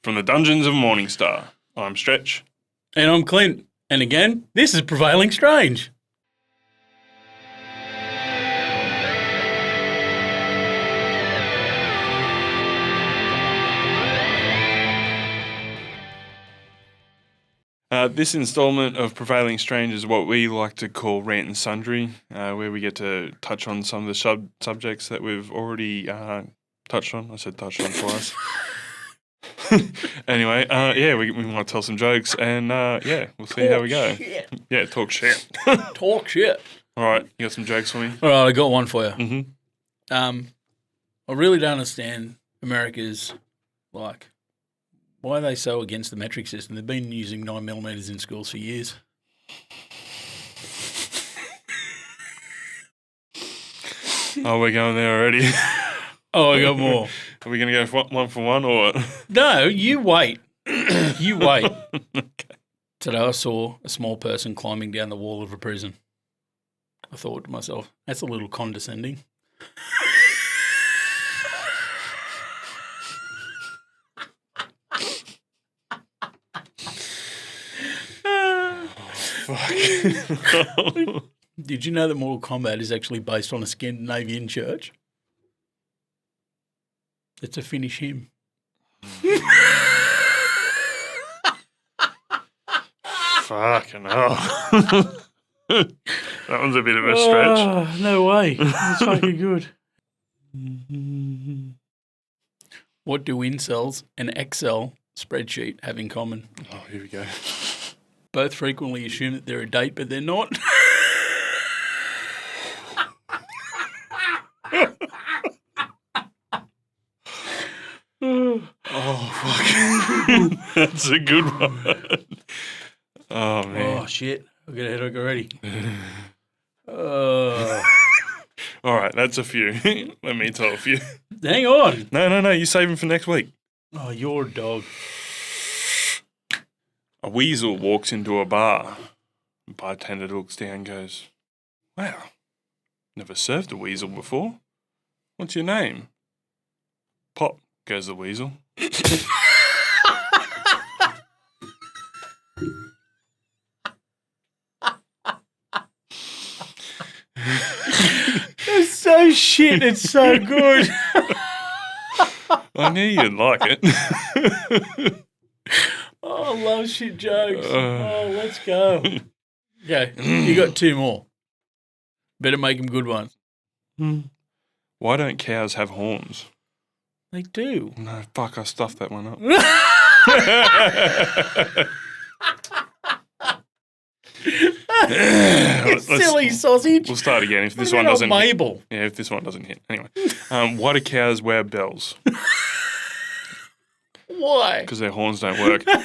From the dungeons of Morningstar, I'm Stretch. And I'm Clint. And again, this is Prevailing Strange. This installment of Prevailing Strange is what we like to call Rant and Sundry, where we get to touch on some of the subjects that we've already touched on. I said touched on twice. Anyway, we might tell some jokes and, we'll see how we go. Shit. Yeah, talk shit. Talk shit. All right, you got some jokes for me? All right, I got one for you. Mm-hmm. I really don't understand America's, why are they so against the metric system? They've been using 9mm in schools for years. Oh, we're going there already. Oh, I got more. Are we going to go one for one or what? No, you wait. You wait. Okay. Today I saw a small person climbing down the wall of a prison. I thought to myself, that's a little condescending. Fuck. Did you know that Mortal Kombat is actually based on a Scandinavian church? It's to finish him. Fucking hell. That one's a bit of a stretch. Oh, no way. That's fucking good. What do incels and Excel spreadsheet have in common? Oh, here we go. Both frequently assume that they're a date, but they're not. Oh, fuck. That's a good one. Oh, man. Oh, shit. I've got a headache already. All right, that's a few. Let me tell a few. Hang on. No. You save them for next week. Oh, you're a dog. A weasel walks into a bar. The bartender looks down and goes, "Wow, never served a weasel before. What's your name?" "Pop," goes the weasel. It's so shit. It's so good. I knew you'd like it. Oh, I love shit jokes. Let's go. Okay, you got two more. Better make them good ones. Why don't cows have horns? They do. No, fuck, I stuffed that one up. Silly sausage. We'll start again if this What one about doesn't hit. Mabel? Yeah, if this one doesn't hit. Anyway, why do cows wear bells? Why? Because their horns don't work. That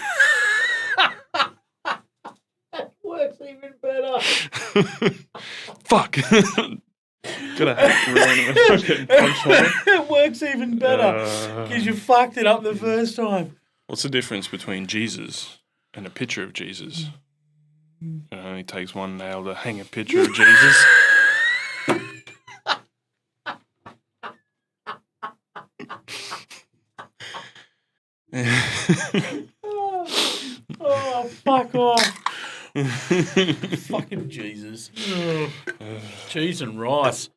works even better. Fuck. Gotta hack around and fucking punch one. It works even better because you fucked it up the first time. What's the difference between Jesus and a picture of Jesus? It only takes one nail to hang a picture of Jesus. Oh, fuck off. Fucking Jesus. Cheese and rice.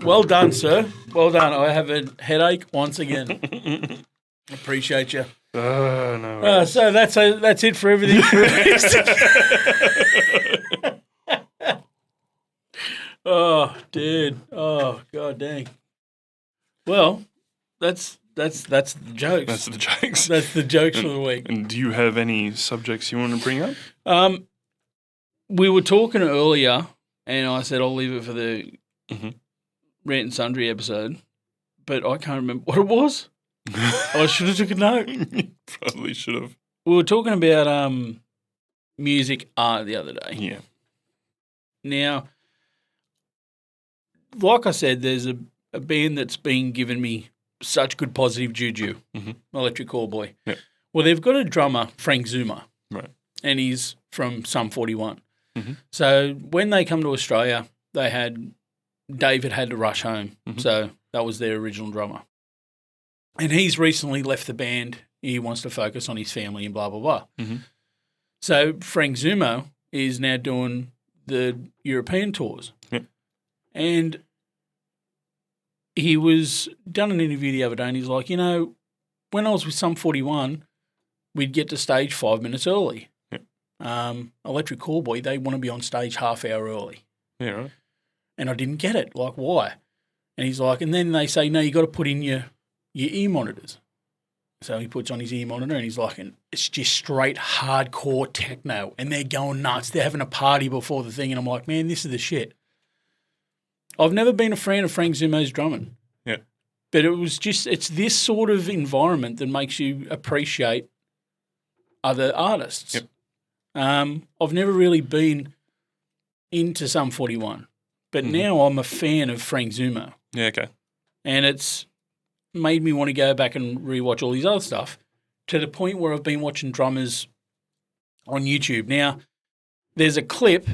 Well done, sir. Well done. I have a headache once again. Appreciate you. No. So that's it for everything. Oh, dude. Oh, god dang. Well, that's the jokes. That's the jokes. That's the jokes for the week. And do you have any subjects you want to bring up? We were talking earlier, and I said I'll leave it for the Rant and Sundry episode, but I can't remember what it was. I should have took a note. Probably should have. We were talking about music art the other day. Yeah. Now, like I said, there's a band that's been giving me such good positive juju, Electric Callboy. Yeah. Well, they've got a drummer, Frank Zuma, Right. and he's from Sum 41. So when they come to Australia, David had to rush home. So that was their original drummer. And he's recently left the band he wants to focus on his family and blah, blah, blah. Mm-hmm. So Frank Zumo is now doing the European tours. Yep. And he was done an interview the other day and he's like, when I was with Sum 41, we'd get to stage 5 minutes early. Yep. Electric Callboy, they want to be on stage half hour early. Yeah, right. And I didn't get it. Like, why? And he's like, and then they say, no, you got to put in your ear monitors. So he puts on his ear monitor and he's like, and it's just straight hardcore techno. And they're going nuts. They're having a party before the thing. And I'm like, man, this is the shit. I've never been a fan of Frank Zumo's drumming. Yeah. But it's this sort of environment that makes you appreciate other artists. Yep. I've never really been into Sum 41. But now I'm a fan of Frank Zumo. Yeah, okay. And it's made me want to go back and rewatch all these other stuff to the point where I've been watching drummers on YouTube. Now, there's a clip,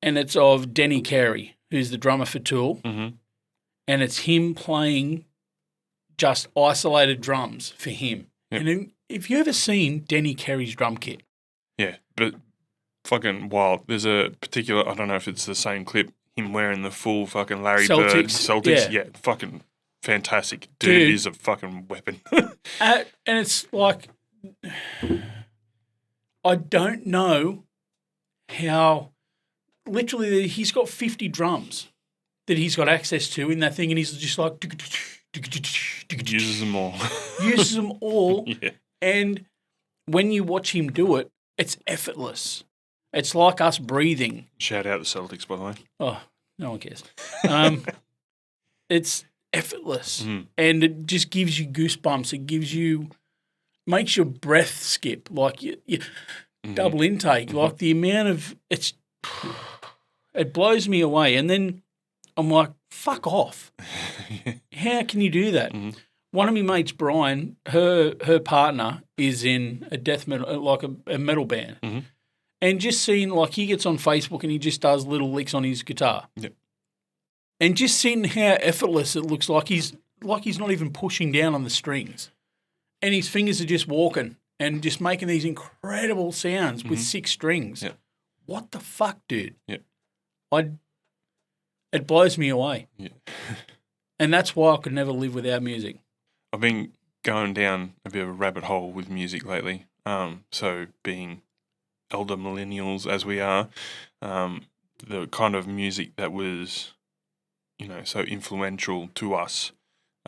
and it's of Denny Carey, who's the drummer for Tool, and it's him playing just isolated drums for him. Yep. And if you ever seen Denny Carey's drum kit? Yeah, but fucking wild. There's a particular, I don't know if it's the same clip, him wearing the full fucking Larry Bird Celtics. Yeah, fucking fantastic. Dude is a fucking weapon. And it's like, I don't know how, literally he's got 50 drums that he's got access to in that thing and he's just like... Uses them all. Uses them all. Yeah. And when you watch him do it, it's effortless. It's like us breathing. Shout out the Celtics, by the way. Oh, no one cares. It's effortless. And it just gives you goosebumps. It makes your breath skip, like you double intake. Like the amount of, it blows me away. And then I'm like, fuck off. How can you do that? One of my mates, Brian, her partner is in a death metal, like a metal band. And just seeing, like, he gets on Facebook and he just does little licks on his guitar. Yep. And just seeing how effortless it looks, like he's not even pushing down on the strings. And his fingers are just walking and just making these incredible sounds with 6 strings. Yep. What the fuck, dude? Yep. It blows me away. Yeah. And that's why I could never live without music. I've been going down a bit of a rabbit hole with music lately. So being elder millennials as we are, the kind of music that was, so influential to us,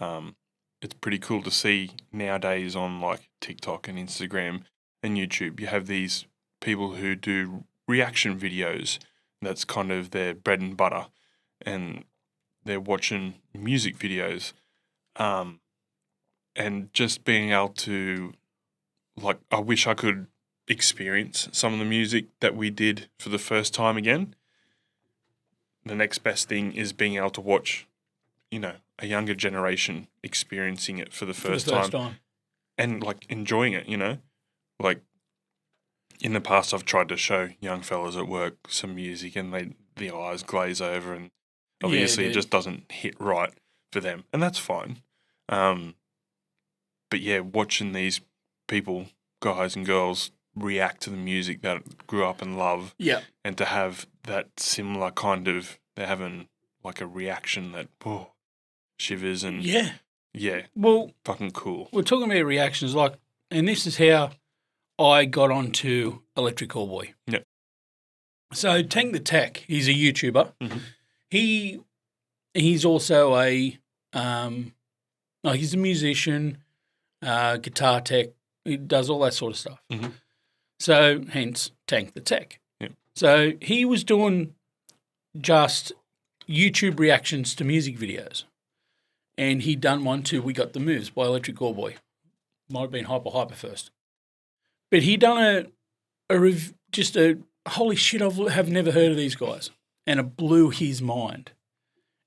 it's pretty cool to see nowadays on like TikTok and Instagram and YouTube. You have these people who do reaction videos. That's kind of their bread and butter, and they're watching music videos, and just being able to, like, I wish I could experience some of the music that we did for the first time again. The next best thing is being able to watch, a younger generation experiencing it for the first time and like enjoying it, like in the past I've tried to show young fellas at work some music and the eyes glaze over and obviously it just doesn't hit right for them, and that's fine. But yeah, watching these people, guys and girls, react to the music that grew up and love, and to have that similar kind of, they're having like a reaction that shivers and well, fucking cool. We're talking about reactions, like, and this is how I got onto Electric Callboy. Yeah. So Tank the Tech, he's a YouTuber. He's also he's a musician, guitar tech. He does all that sort of stuff. So hence Tank the Tech. Yep. So he was doing just YouTube reactions to music videos. And he'd done one to We Got the Moves by Electric Callboy. Might have been Hyper first. But he'd done just a holy shit, I have never heard of these guys. And it blew his mind.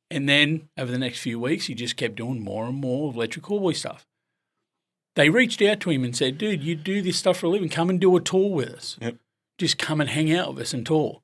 And then over the next few weeks, he just kept doing more and more of Electric Callboy stuff. They reached out to him and said, dude, you do this stuff for a living. Come and do a tour with us. Yep. Just come and hang out with us and tour.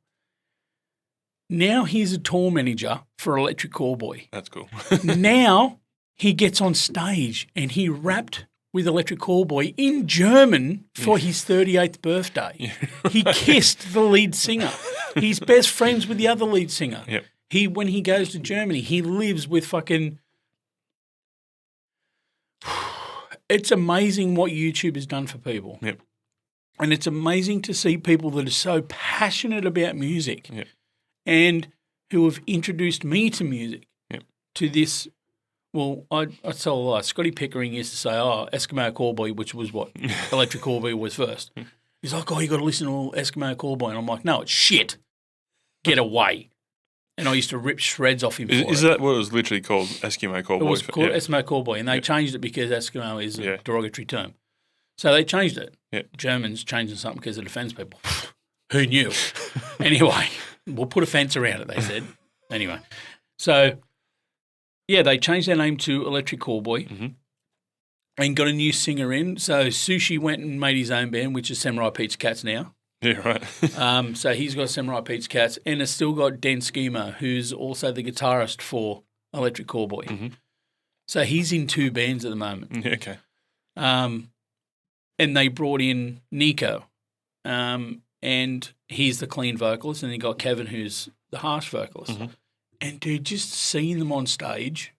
Now he's a tour manager for Electric Callboy. That's cool. Now he gets on stage and he rapped with Electric Callboy in German for his 38th birthday. Yeah. He kissed the lead singer. He's best friends with the other lead singer. Yep. When he goes to Germany, he lives with fucking... It's amazing what YouTube has done for people. Yep. And it's amazing to see people that are so passionate about music Yep. and who have introduced me to music, Yep. to this. Well, I tell a lie. Scotty Pickering used to say, Eskimo Callboy, which was what Electric Callboy was first. He's like, you got to listen to Eskimo Callboy. And I'm like, no, it's shit. Get away. And I used to rip shreds off him for it. Is that what it was literally called, Eskimo Callboy? It was called Eskimo Callboy, and they changed it because Eskimo is a derogatory term. So they changed it. Yeah. Germans changing something because it offends people. Who knew? Anyway, we'll put a fence around it, they said. Anyway, so, they changed their name to Electric Callboy and got a new singer in. So Sushi went and made his own band, which is Samurai Pete's Cats now. Yeah, right. So he's got Samurai Pete's Cats and has still got Dan Schema, who's also the guitarist for Electric Callboy. Mm-hmm. So he's in 2 bands at the moment. Yeah, okay. And they brought in Nico, and he's the clean vocalist, and they got Kevin, who's the harsh vocalist. Mm-hmm. And, dude, just seeing them on stage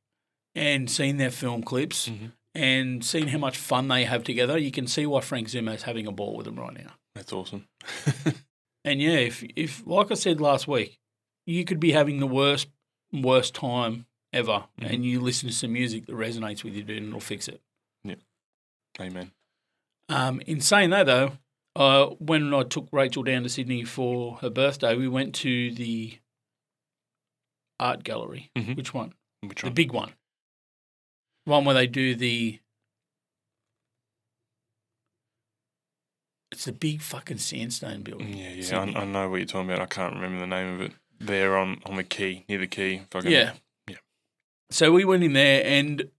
and seeing their film clips and seeing how much fun they have together, you can see why Frank Zimmer's having a ball with them right now. That's awesome. And, if like I said last week, you could be having the worst time ever and you listen to some music that resonates with you, dude, and it'll fix it. Yeah. Amen. In saying that, though, when I took Rachel down to Sydney for her birthday, we went to the art gallery. Mm-hmm. Which one? Which The one? big one. One where they do it's the big fucking sandstone building. Yeah. I know what you're talking about. I can't remember the name of it. There on the quay, near the quay. Yeah. So we went in there, and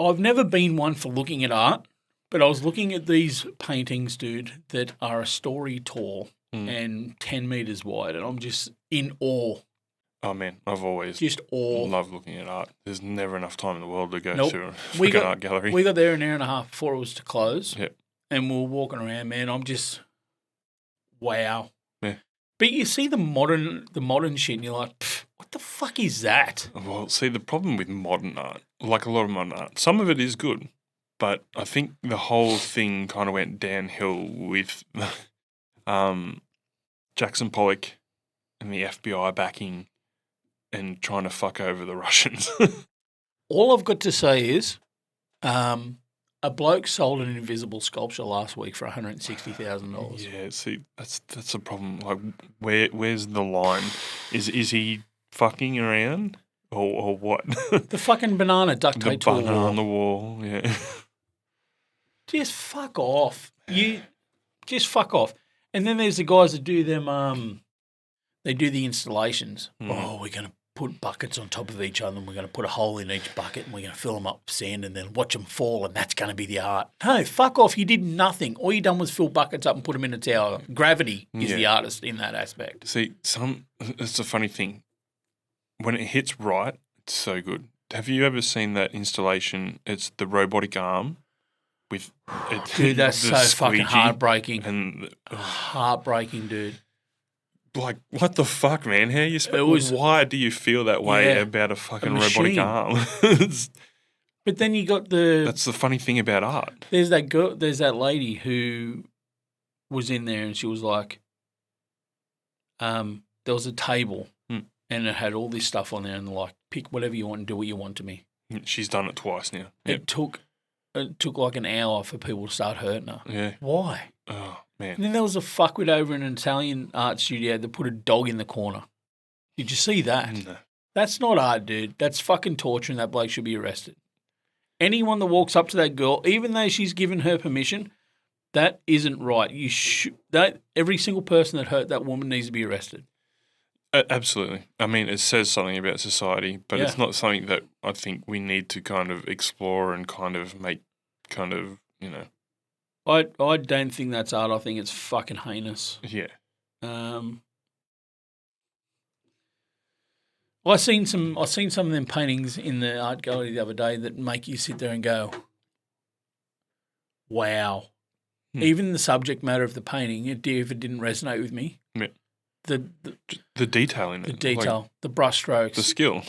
I've never been one for looking at art, but I was looking at these paintings, dude, that are a story tall and 10 metres wide, and I'm just in awe. Oh, man, I've always just awe. Love looking at art. There's never enough time in the world to go to an art gallery. We got there an hour and a half before it was to close. Yep. And we were walking around, man. I'm just, wow. Yeah. But you see the modern shit, and you're like, what the fuck is that? Well, see, the problem with modern art, like a lot of modern art, some of it is good, but I think the whole thing kind of went downhill with Jackson Pollock and the FBI backing and trying to fuck over the Russians. All I've got to say is a bloke sold an invisible sculpture last week for $160,000. Yeah, see, that's the problem. Like, where's the line? Is he fucking around or what? The fucking banana duct tape to the banana wall. on the wall, yeah. Just fuck off. You just fuck off. And then there's the guys that do them. They do the installations. Oh, we're going to put buckets on top of each other, and we're going to put a hole in each bucket, and we're going to fill them up with sand, and then watch them fall, and that's going to be the art. No, fuck off. You did nothing. All you done was fill buckets up and put them in a tower. Gravity is the artist in that aspect. See, it's a funny thing. When it hits right, it's so good. Have you ever seen that installation? It's the robotic arm with dude, that's so fucking heartbreaking. And heartbreaking, dude. Like, what the fuck, man? How you why do you feel that way about a fucking robotic arm? But then you got that's the funny thing about art. There's that girl. There's that lady who was in there, and she was like, there was a table, and it had all this stuff on there, and they're like, pick whatever you want and do what you want to me. She's done it twice now. It took like an hour for people to start hurting her. Yeah. Why? Oh, man. And then there was a fuckwit over in an Italian art studio that put a dog in the corner. Did you see that? No. That's not art, dude. That's fucking torture, and that bloke should be arrested. Anyone that walks up to that girl, even though she's given her permission, that isn't right. Every single person that hurt that woman needs to be arrested. Absolutely. I mean, it says something about society, but it's not something that I think we need to kind of explore and kind of make you know. I don't think that's art. I think it's fucking heinous. Yeah. I seen some of them paintings in the art gallery the other day that make you sit there and go, wow. Even the subject matter of the painting, it didn't resonate with me. Yeah. The detail in it. The detail, like, the brush strokes. The skill.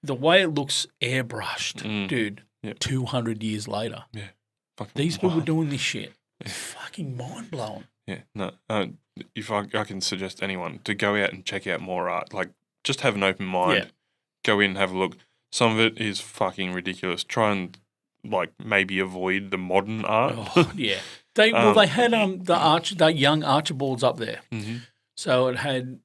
The way it looks airbrushed, dude, 200 years later. Yeah. Fucking these people were doing this shit. It's fucking mind-blowing. Yeah, no. If I can suggest anyone to go out and check out more art, like just have an open mind. Yeah. Go in and have a look. Some of it is fucking ridiculous. Try and like maybe avoid the modern art. Oh, yeah. They had the young Archibalds up there. Mm-hmm. So it had,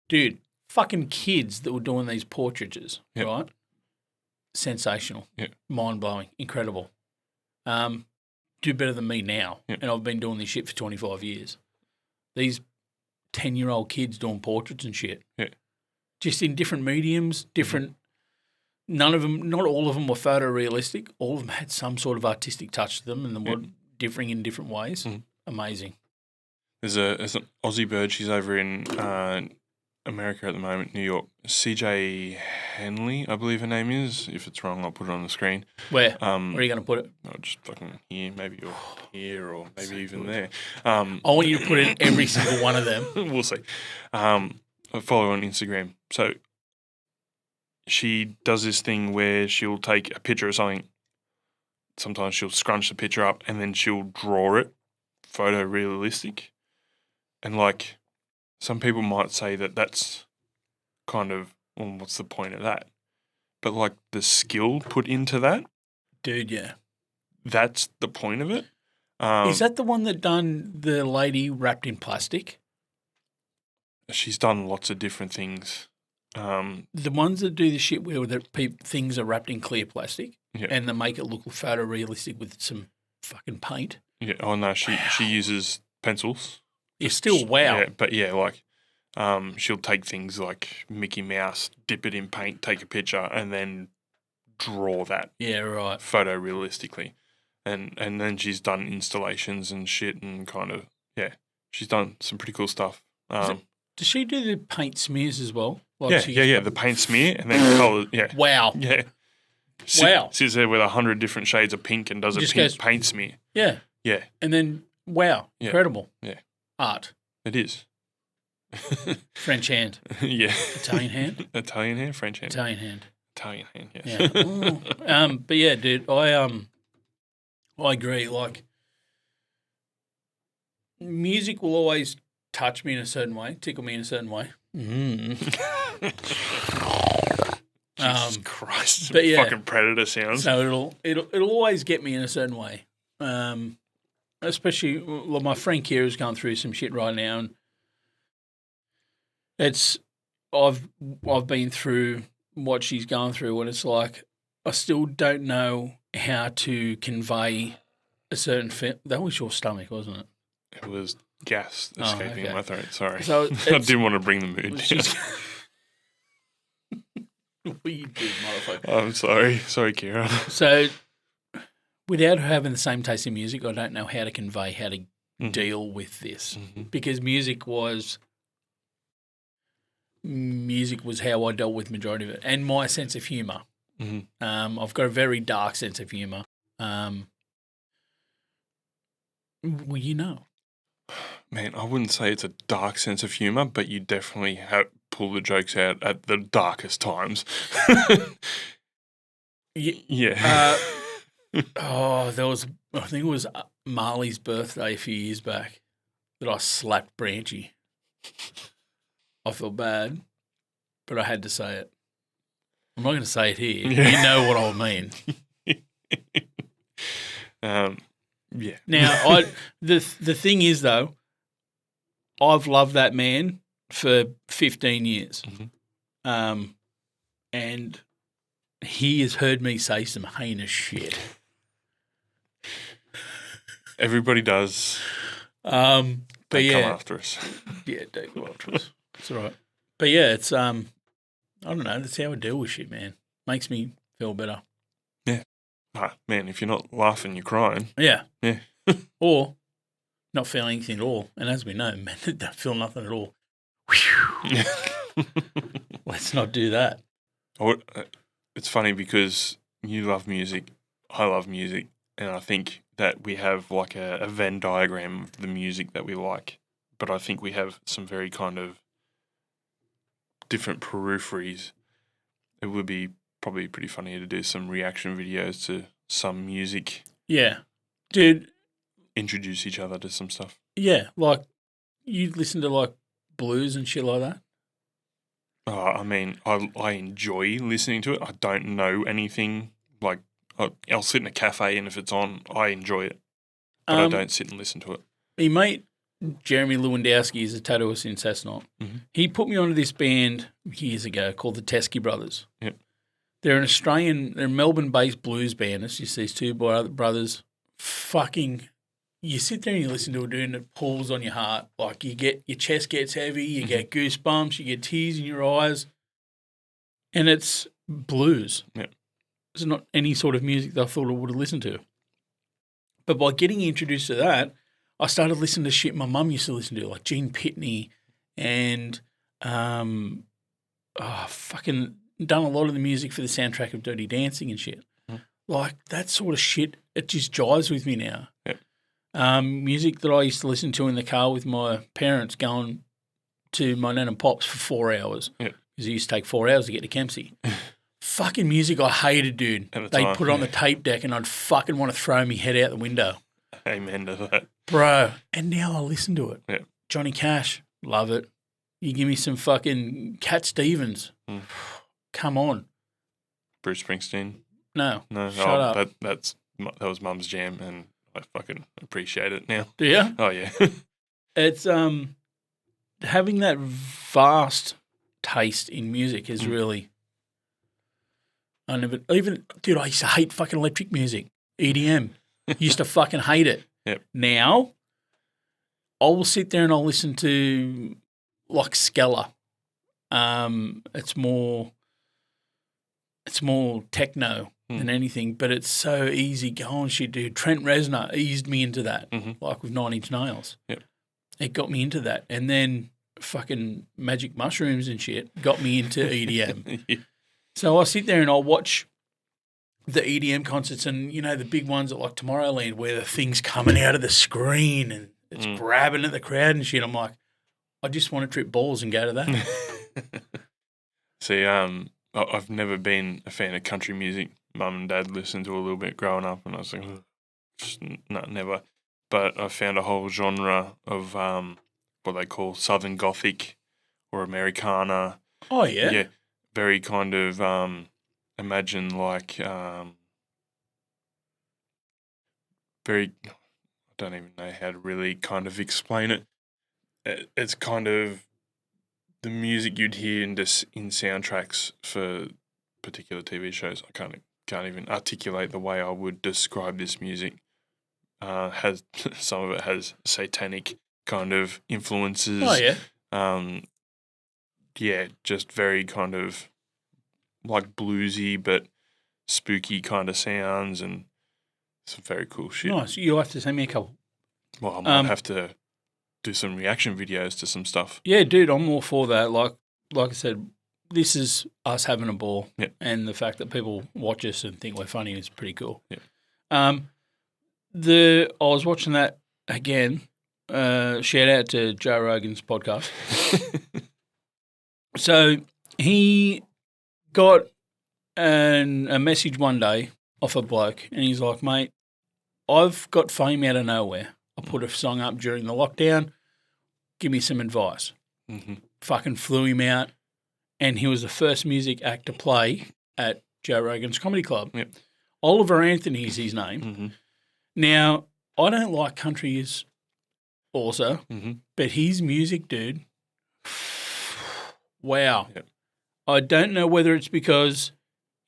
dude, fucking kids that were doing these portraitures, right? Sensational. Yeah. Mind-blowing. Incredible. Do better than me now. Yeah. And I've been doing this shit for 25 years. These 10-year-old kids doing portraits and shit. Yeah. Just in different mediums, different. None of them, not all of them were photorealistic. All of them had some sort of artistic touch to them and they were differing in different ways. Mm. Amazing. There's an Aussie bird. She's over in America at the moment, New York. CJ Henley, I believe her name is. If it's wrong, I'll put it on the screen. Where? Where are you going to put it? I'll just fucking here, maybe you're here or maybe so even good. There. I want you to put in every single one of them. We'll see. I follow her on Instagram. So she does this thing where she'll take a picture of something. Sometimes she'll scrunch the picture up and then she'll draw it photorealistic. And like some people might say that that's kind of, well, what's the point of that? But like the skill put into that. Dude, yeah. That's the point of it. Is that the one that done the lady wrapped in plastic? She's done lots of different things. The ones that do the shit where things are wrapped in clear plastic and they make it look photorealistic with some fucking paint. Yeah. Oh, no, she uses pencils. It's still wow. Yeah, but yeah, like she'll take things like Mickey Mouse, dip it in paint, take a picture, and then draw that. Yeah, right. Photorealistically. And then she's done installations and shit and kind of, she's done some pretty cool stuff. Does she do the paint smears as well? Like the paint smear and then colour, Wow. Yeah. Sits there with 100 different shades of pink and does a pink paint smear. Yeah. Yeah. And then, wow, incredible. Yeah. Art. It is. French hand. Yeah. Italian hand. Italian hand, French hand. Italian hand. Italian hand, yes. Yeah. But yeah, dude, I agree. Like, music will always touch me in a certain way, tickle me in a certain way. Jesus Christ, but fucking predator sounds. So it'll always get me in a certain way. Especially, well, my friend Kira's going through some shit right now, and I've been through what she's going through, and it's like I still don't know how to convey a certain that was your stomach, wasn't it? It was gas escaping in my throat. Sorry, so I didn't want to bring the mood down. What you did, motherfucker. I'm sorry, Kira. So, without having the same taste in music, I don't know how to convey how to deal with this because music was how I dealt with the majority of it, and my sense of humour. I've got a very dark sense of humour. Well, you know. Man, I wouldn't say it's a dark sense of humour, but you definitely pull the jokes out at the darkest times. Yeah. I think it was Marley's birthday a few years back that I slapped Branchy. I felt bad, but I had to say it. I'm not going to say it here. Yeah. You know what I mean. Yeah. Now, the thing is, though, I've loved that man for 15 years. And he has heard me say some heinous shit. Everybody does. But don't come after us. Yeah, don't come after us. That's all right. But yeah, it's I don't know, that's how I deal with shit, man. Makes me feel better. Yeah. Man, if you're not laughing, you're crying. Yeah. Yeah. Or not feeling anything at all. And as we know, men that don't feel nothing at all. Let's not do that. It's funny because you love music, I love music, and I think that we have like a Venn diagram of the music that we like, but I think we have some very kind of different peripheries. It would be probably pretty funny to do some reaction videos to some music. Yeah. Dude. Introduce each other to some stuff. Yeah, like you listen to like blues and shit like that? I mean, I enjoy listening to it. I don't know anything. Like, I'll sit in a cafe and if it's on, I enjoy it. But I don't sit and listen to it. My mate, Jeremy Lewandowski, is a tattooist in Cessnock. Mm-hmm. He put me onto this band years ago called the Teskey Brothers. Yep. They're a Melbourne-based blues band. It's just these two brothers. Fucking, you sit there and you listen to it, dude, and it pulls on your heart. Like your chest gets heavy, you get goosebumps, you get tears in your eyes. And it's blues. Yep. It's not any sort of music that I thought I would have listened to. But by getting introduced to that, I started listening to shit my mum used to listen to, like Gene Pitney and fucking done a lot of the music for the soundtrack of Dirty Dancing and shit. Like that sort of shit, it just jives with me now. Yep. Music that I used to listen to in the car with my parents going to my nan and pops for 4 hours. Yep. Because it used to take 4 hours to get to Kempsey. Fucking music I hated, dude. They'd put it on the tape deck and I'd fucking want to throw my head out the window. Amen to that. Bro, and now I listen to it. Yeah. Johnny Cash, love it. You give me some fucking Cat Stevens. Come on. Bruce Springsteen. No. Shut up. That was Mum's jam, and I fucking appreciate it now. Do you? Oh yeah. It's having that vast taste in music is really. Dude, I used to hate fucking electric music, EDM. Used to fucking hate it. Yep. Now, I will sit there and I'll listen to like Skella. It's more techno than anything, but it's so easy going shit, dude. Trent Reznor eased me into that, like with 9 Inch Nails. Yep. It got me into that. And then fucking Magic Mushrooms and shit got me into EDM. Yeah. So I sit there and I'll watch the EDM concerts and, you know, the big ones at like Tomorrowland where the thing's coming out of the screen and it's grabbing at the crowd and shit. I'm like, I just want to trip balls and go to that. See, I've never been a fan of country music. Mum and Dad listened to a little bit growing up and I was like, no, never. But I found a whole genre of what they call Southern Gothic or Americana. Oh, yeah? Yeah. Very kind of, imagine like, very, I don't even know how to really kind of explain it. It's kind of the music you'd hear in soundtracks for particular TV shows. I can't even articulate the way I would describe this music. Has some of it has satanic kind of influences. Oh, yeah. Yeah, just very kind of like bluesy but spooky kind of sounds and some very cool shit. Nice. You'll have to send me a couple. Well, I might have to do some reaction videos to some stuff. Yeah, dude, I'm all for that. Like I said, this is us having a ball. Yep. And the fact that people watch us and think we're funny is pretty cool. Yep. I was watching that again. Shout out to Joe Rogan's podcast. So he got a message one day off a bloke and he's like, mate, I've got fame out of nowhere. I put a song up during the lockdown. Give me some advice. Fucking flew him out and he was the first music act to play at Joe Rogan's Comedy Club. Yep. Oliver Anthony is his name. Now, I don't like country also, but his music, dude, wow. Yep. I don't know whether it's because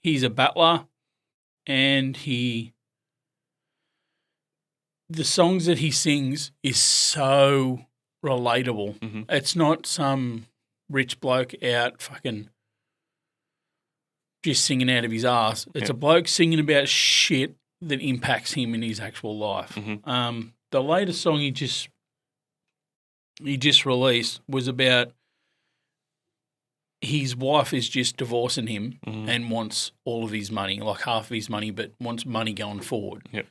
he's a battler and the songs that he sings is so relatable. It's not some rich bloke out fucking just singing out of his ass. It's a bloke singing about shit that impacts him in his actual life. The latest song he just released was about his wife is just divorcing him and wants all of his money, like half of his money, but wants money going forward. Yep.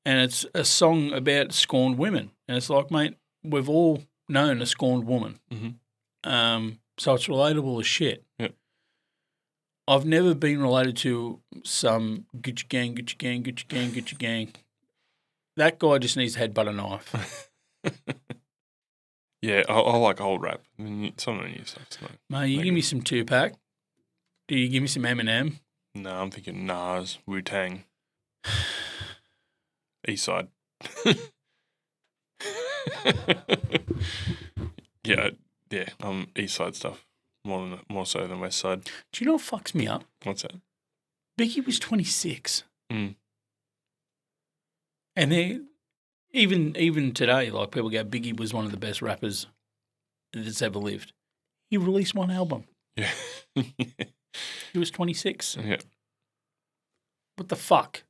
and it's a song about scorned women. And it's like, mate, we've all known a scorned woman. Mm-hmm. So it's relatable as shit. Yep. I've never been related to some Gucci gang, Gucci gang, Gucci gang, Gucci gang. That guy just needs to headbutt a knife. Yeah, I like old rap. I mean, some of the new stuff's not. Mate, you give me some Tupac. Do you give me some Eminem? No, I'm thinking Nas, Wu-Tang, Eastside. yeah, Eastside stuff more so than West Side. Do you know what fucks me up? What's that? Biggie was 26. Mm. And they, even today, like people go, Biggie was one of the best rappers that's ever lived. He released one album. Yeah. He was 26. Yeah. What the fuck?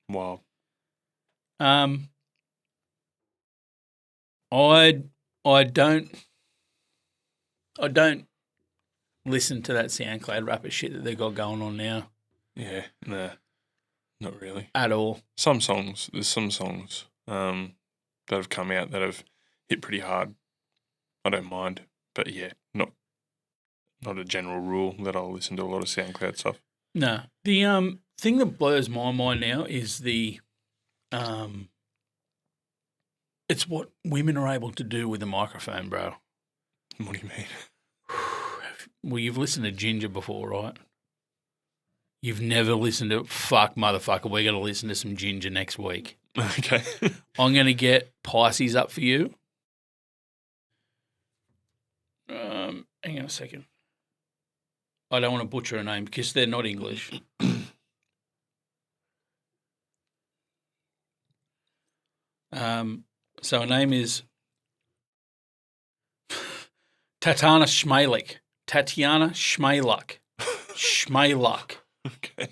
Wow. I don't listen to that SoundCloud rapper shit that they got going on now. Yeah, nah, not really. At all. There's some songs that have come out that have hit pretty hard. I don't mind, but yeah, not a general rule that I'll listen to a lot of SoundCloud stuff. No. The thing that blows my mind now is it's what women are able to do with a microphone, bro. What do you mean? Well, you've listened to Ginger before, right? You've never listened to fuck, motherfucker. We're going to listen to some Ginger next week. Okay. I'm going to get Pisces up for you. Hang on a second. I don't want to butcher her name because they're not English. So her name is Tatiana Schmalek. Tatiana Schmalek. Schmalek. Okay.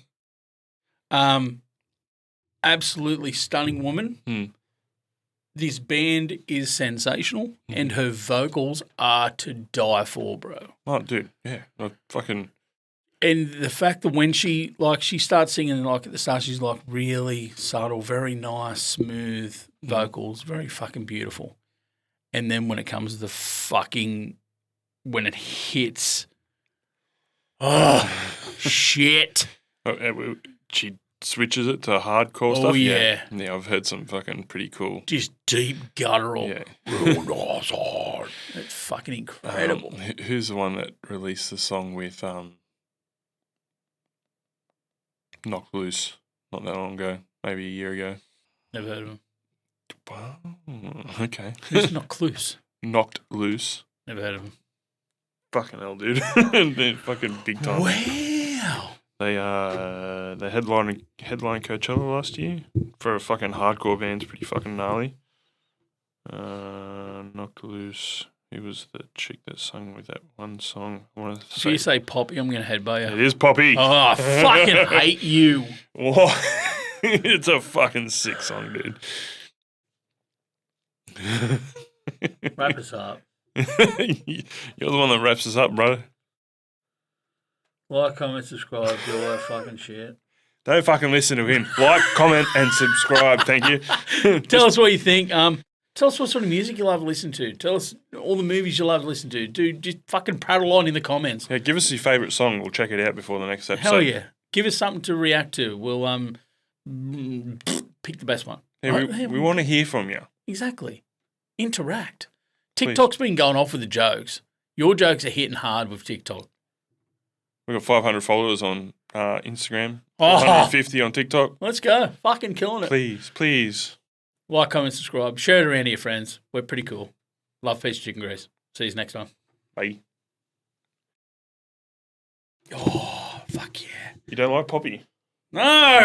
Absolutely stunning woman. This band is sensational, and her vocals are to die for, bro. Oh, dude, yeah, fucking. And the fact that when she starts singing, like at the start, she's like really subtle, very nice, smooth vocals, very fucking beautiful. And then when it comes to when it hits, oh, shit. She switches it to hardcore stuff. Oh, yeah. Yeah, I've heard some fucking pretty cool. Just deep guttural. Yeah. It's fucking incredible. Who's the one that released the song with Knock Loose not that long ago, maybe a year ago? Never heard of him. Wow. Okay. Who's Knock Loose? Knocked Loose. Never heard of him. Fucking hell, dude. They're fucking big time. Wow. They headlined Coachella last year for a fucking hardcore band. It's pretty fucking gnarly. Knocked Loose. Who was the chick that sung with that one song? If you say Poppy, I'm going to headbutt you. It is Poppy. Oh, I fucking hate you. What? It's a fucking sick song, dude. Wrap us up. You're the one that wraps us up, bro. Like, comment, subscribe, do all that fucking shit. Don't fucking listen to him. Like, comment, and subscribe. Thank you. Tell us what you think. Tell us what sort of music you love to listen to. Tell us all the movies you love to listen to. Dude, just fucking prattle on in the comments. Yeah, give us your favourite song. We'll check it out before the next episode. Hell yeah. Give us something to react to. We'll pick the best one. Yeah, we want to hear from you. Exactly. Interact. TikTok's been going off with the jokes. Your jokes are hitting hard with TikTok. We've got 500 followers on Instagram. Oh. 150 on TikTok. Let's go. Fucking killing it. Please. Like, comment, subscribe. Share it around to your friends. We're pretty cool. Love, peace, chicken grease. See you next time. Bye. Oh, fuck yeah. You don't like Poppy? No!